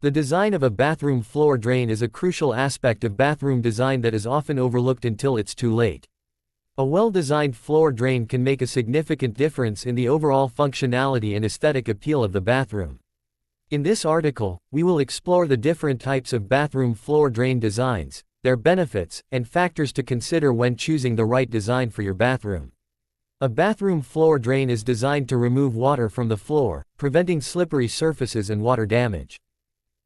The design of a bathroom floor drain is a crucial aspect of bathroom design that is often overlooked until it's too late. A well-designed floor drain can make a significant difference in the overall functionality and aesthetic appeal of the bathroom. In this article, we will explore the different types of bathroom floor drain designs, their benefits, and factors to consider when choosing the right design for your bathroom. A bathroom floor drain is designed to remove water from the floor, preventing slippery surfaces and water damage.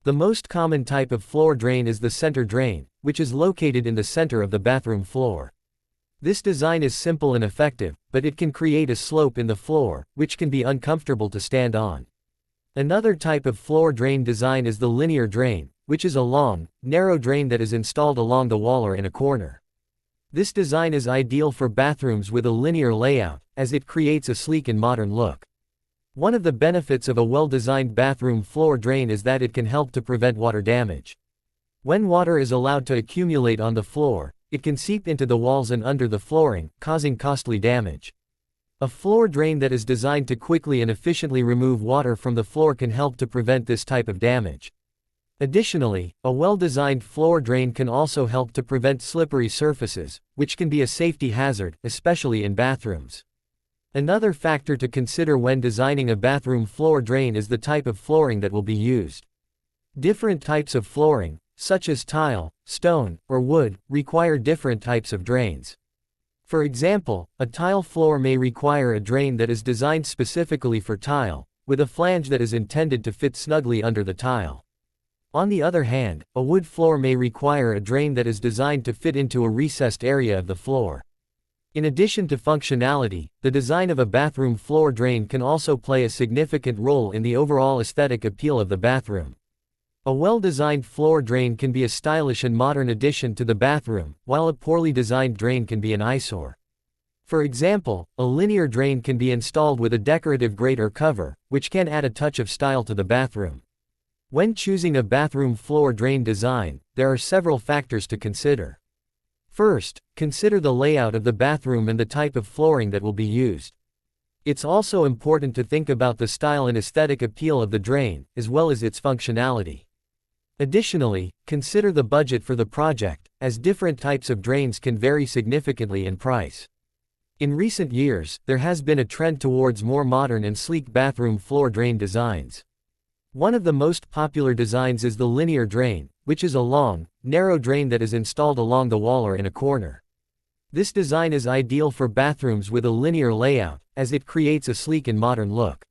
The most common type of floor drain is the center drain, which is located in the center of the bathroom floor. This design is simple and effective, but it can create a slope in the floor, which can be uncomfortable to stand on. Another type of floor drain design is the linear drain, which is a long, narrow drain that is installed along the wall or in a corner. This design is ideal for bathrooms with a linear layout, as it creates a sleek and modern look. One of the benefits of a well-designed bathroom floor drain is that it can help to prevent water damage. When water is allowed to accumulate on the floor, it can seep into the walls and under the flooring, causing costly damage. A floor drain that is designed to quickly and efficiently remove water from the floor can help to prevent this type of damage. Additionally, a well-designed floor drain can also help to prevent slippery surfaces, which can be a safety hazard, especially in bathrooms. Another factor to consider when designing a bathroom floor drain is the type of flooring that will be used. Different types of flooring, such as tile, stone, or wood, require different types of drains. For example, a tile floor may require a drain that is designed specifically for tile, with a flange that is intended to fit snugly under the tile. On the other hand, a wood floor may require a drain that is designed to fit into a recessed area of the floor. In addition to functionality, the design of a bathroom floor drain can also play a significant role in the overall aesthetic appeal of the bathroom. A well-designed floor drain can be a stylish and modern addition to the bathroom, while a poorly designed drain can be an eyesore. For example, a linear drain can be installed with a decorative grate or cover, which can add a touch of style to the bathroom. When choosing a bathroom floor drain design, there are several factors to consider. First, consider the layout of the bathroom and the type of flooring that will be used. It's also important to think about the style and aesthetic appeal of the drain, as well as its functionality. Additionally, consider the budget for the project, as different types of drains can vary significantly in price. In recent years, there has been a trend towards more modern and sleek bathroom floor drain designs. One of the most popular designs is the linear drain, which is a long, narrow drain that is installed along the wall or in a corner. This design is ideal for bathrooms with a linear layout, as it creates a sleek and modern look.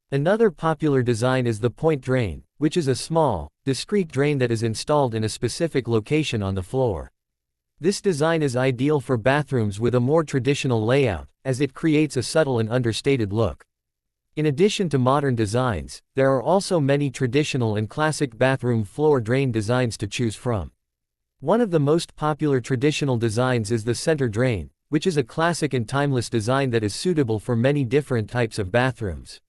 Another popular design is the point drain, which is a small, discrete drain that is installed in a specific location on the floor. This design is ideal for bathrooms with a more traditional layout, as it creates a subtle and understated look. In addition to modern designs, there are also many traditional and classic bathroom floor drain designs to choose from. One of the most popular traditional designs is the center drain, which is a classic and timeless design that is suitable for many different types of bathrooms.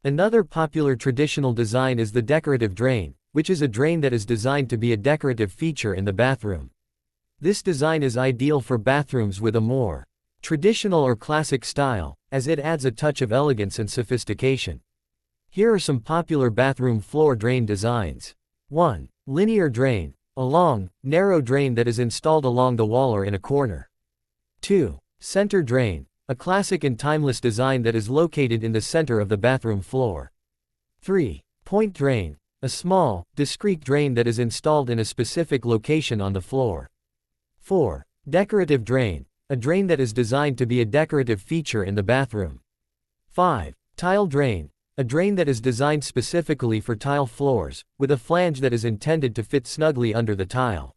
Another popular traditional design is the decorative drain, which is a drain that is designed to be a decorative feature in the bathroom. This design is ideal for bathrooms with a more traditional or classic style, as it adds a touch of elegance and sophistication. Here are some popular bathroom floor drain designs. 1. Linear drain, a long, narrow drain that is installed along the wall or in a corner. 2. Center drain, a classic and timeless design that is located in the center of the bathroom floor. 3. Point drain, a small, discrete drain that is installed in a specific location on the floor. 4. Decorative drain, a drain that is designed to be a decorative feature in the bathroom. 5. Tile drain, a drain that is designed specifically for tile floors, with a flange that is intended to fit snugly under the tile.